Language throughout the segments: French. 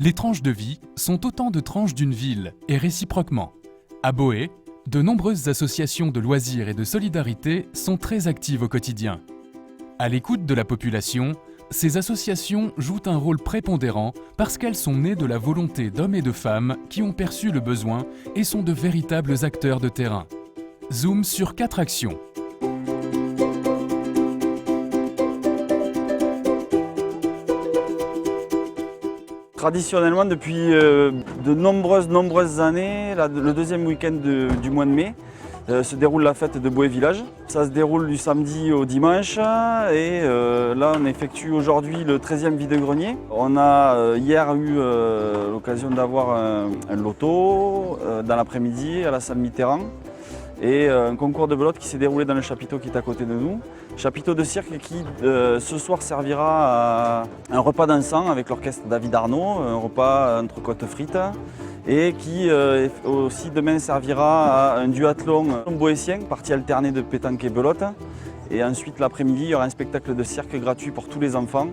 Les tranches de vie sont autant de tranches d'une ville, et réciproquement. À Boé, de nombreuses associations de loisirs et de solidarité sont très actives au quotidien. À l'écoute de la population, ces associations jouent un rôle prépondérant parce qu'elles sont nées de la volonté d'hommes et de femmes qui ont perçu le besoin et sont de véritables acteurs de terrain. Zoom sur 4 actions. Traditionnellement, depuis de nombreuses années, le deuxième week-end du mois de mai, se déroule la fête de Boé Village. Ça se déroule du samedi au dimanche et là on effectue aujourd'hui le 13e vide-grenier. On a hier eu l'occasion d'avoir un loto dans l'après-midi à la salle Mitterrand et un concours de belote qui s'est déroulé dans le chapiteau qui est à côté de nous. Chapiteau de cirque qui ce soir servira à un repas dansant avec l'orchestre David Arnaud, un repas entrecôte frites et qui aussi demain servira à un duathlon boétien, partie alternée de pétanque et belote. Et ensuite l'après-midi, il y aura un spectacle de cirque gratuit pour tous les enfants.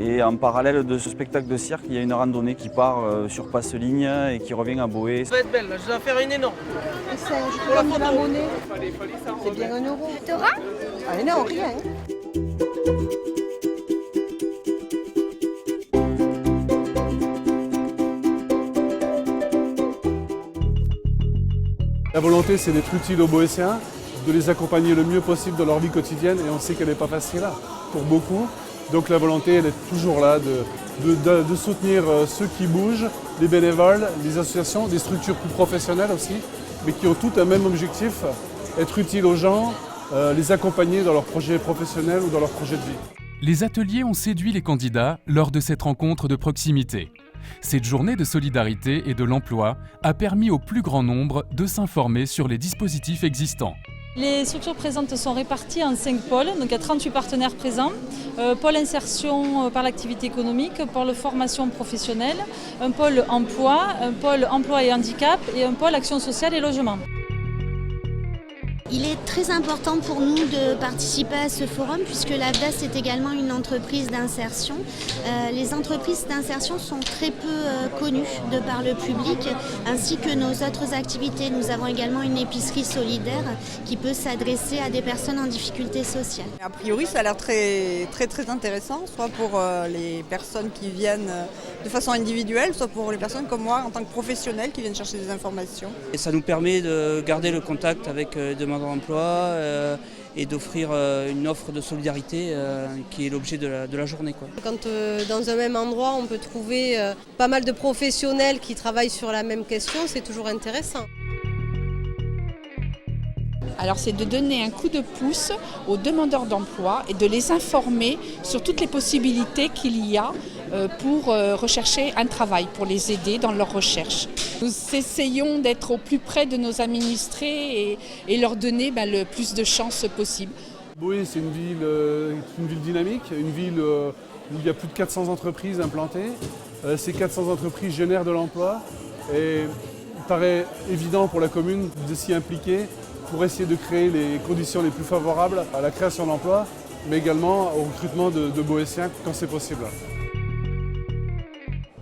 Et en parallèle de ce spectacle de cirque, il y a une randonnée qui part sur Passe-Ligne et qui revient à Boé. Ça va être belle, je vais en faire une énorme. C'est pour la photo. La monnaie. C'est bien 1 euro. T'auras ? Ah non, rien. La volonté, c'est d'être utile aux Boétiens, de les accompagner le mieux possible dans leur vie quotidienne et on sait qu'elle n'est pas facile là, pour beaucoup. Donc la volonté, elle est toujours là de soutenir ceux qui bougent, les bénévoles, les associations, des structures plus professionnelles aussi, mais qui ont toutes un même objectif, être utile aux gens, les accompagner dans leurs projets professionnels ou dans leurs projets de vie. Les ateliers ont séduit les candidats lors de cette rencontre de proximité. Cette journée de solidarité et de l'emploi a permis au plus grand nombre de s'informer sur les dispositifs existants. Les structures présentes sont réparties en 5 pôles, donc il y a 38 partenaires présents. Pôle insertion par l'activité économique, pôle formation professionnelle, un pôle emploi, un pôle emploi et handicap et un pôle action sociale et logement. Il est très important pour nous de participer à ce forum puisque l'AFDAS est également une entreprise d'insertion. Les entreprises d'insertion sont très peu connues de par le public ainsi que nos autres activités. Nous avons également une épicerie solidaire qui peut s'adresser à des personnes en difficulté sociale. A priori, ça a l'air très intéressant, soit pour les personnes qui viennent de façon individuelle, soit pour les personnes comme moi en tant que professionnels qui viennent chercher des informations. Et ça nous permet de garder le contact avec les demandeurs d'emploi et d'offrir une offre de solidarité qui est l'objet de la journée. Quand dans un même endroit on peut trouver pas mal de professionnels qui travaillent sur la même question, c'est toujours intéressant. Alors c'est de donner un coup de pouce aux demandeurs d'emploi et de les informer sur toutes les possibilités qu'il y a pour rechercher un travail, pour les aider dans leur recherche. Nous essayons d'être au plus près de nos administrés et leur donner le plus de chances possible. Boé, c'est une ville dynamique, une ville où il y a plus de 400 entreprises implantées. Ces 400 entreprises génèrent de l'emploi et il paraît évident pour la commune de s'y impliquer pour essayer de créer les conditions les plus favorables à la création d'emplois, mais également au recrutement de Boétiens quand c'est possible.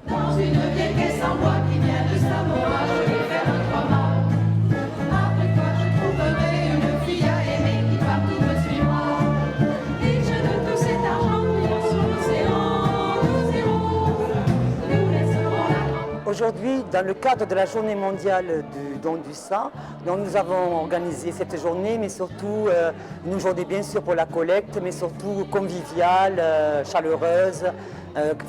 Dans une vieille caisse en bois qui vient de Samoa, je vais faire un 3 mâts. Après toi, je trouverai une fille à aimer qui partout me suivra. Et je de tout cet argent brillant sur l'océan, nous irons, nous laisserons la grande. Aujourd'hui, dans le cadre de la journée mondiale du don du sang, donc nous avons organisé cette journée, mais surtout une journée bien sûr pour la collecte, mais surtout conviviale, chaleureuse,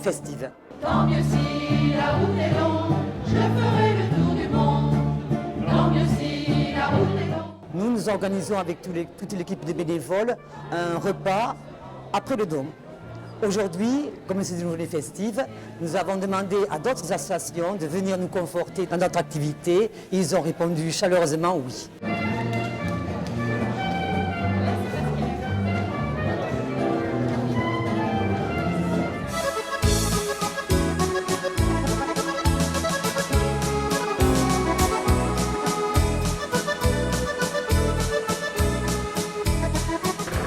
festive. Tant mieux si la route est longue, je ferai le tour du monde. Tant mieux si la route est longue. Nous organisons avec toute l'équipe de bénévoles un repas après le don. Aujourd'hui, comme c'est une journée festive, nous avons demandé à d'autres associations de venir nous conforter dans notre activité. Ils ont répondu chaleureusement oui.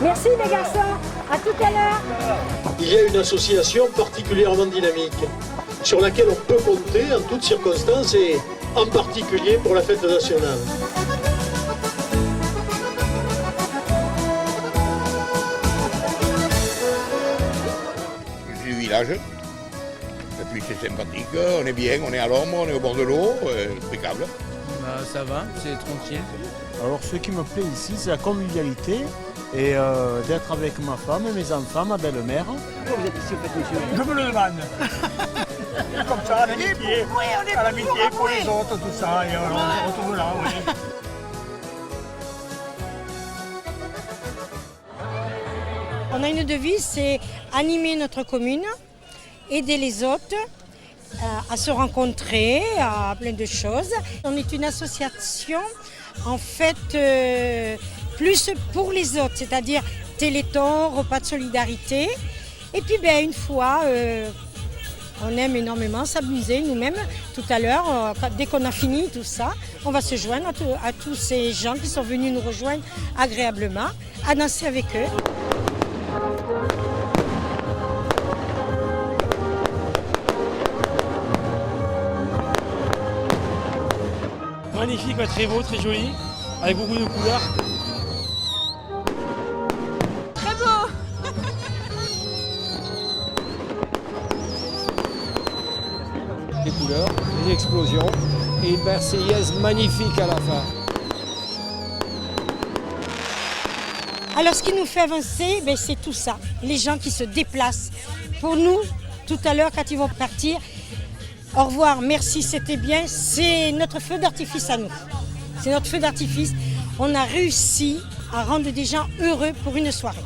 Merci les garçons, à tout à l'heure. il y a une association particulièrement dynamique sur laquelle on peut compter en toutes circonstances et en particulier pour la fête nationale. Du village. Et puis c'est sympathique, on est bien, on est à l'ombre, on est au bord de l'eau, impeccable. Ça va, c'est tranquille. Alors ce qui me plaît ici, c'est la convivialité et d'être avec ma femme, mes enfants, ma belle-mère. Pourquoi vous êtes ici au fait, monsieur? Je me le demande. Comme ça, l'amitié, à l'amitié pour les autres, tout ça, et on se retrouve là, oui. On a une devise, c'est animer notre commune, aider les autres à se rencontrer, à plein de choses. On est une association, en fait, plus pour les autres, c'est-à-dire téléthon, repas de solidarité. Et puis, une fois, on aime énormément s'amuser nous-mêmes. Tout à l'heure, dès qu'on a fini tout ça, on va se joindre à tous ces gens qui sont venus nous rejoindre agréablement, à danser avec eux. Magnifique, très beau, très joli, avec beaucoup de couleurs. Très beau. Des couleurs, des explosions et une Marseillaise magnifique à la fin. Alors ce qui nous fait avancer, c'est tout ça, les gens qui se déplacent. Pour nous, tout à l'heure, quand ils vont partir, au revoir, merci, c'était bien, c'est notre feu d'artifice à nous. C'est notre feu d'artifice. On a réussi à rendre des gens heureux pour une soirée.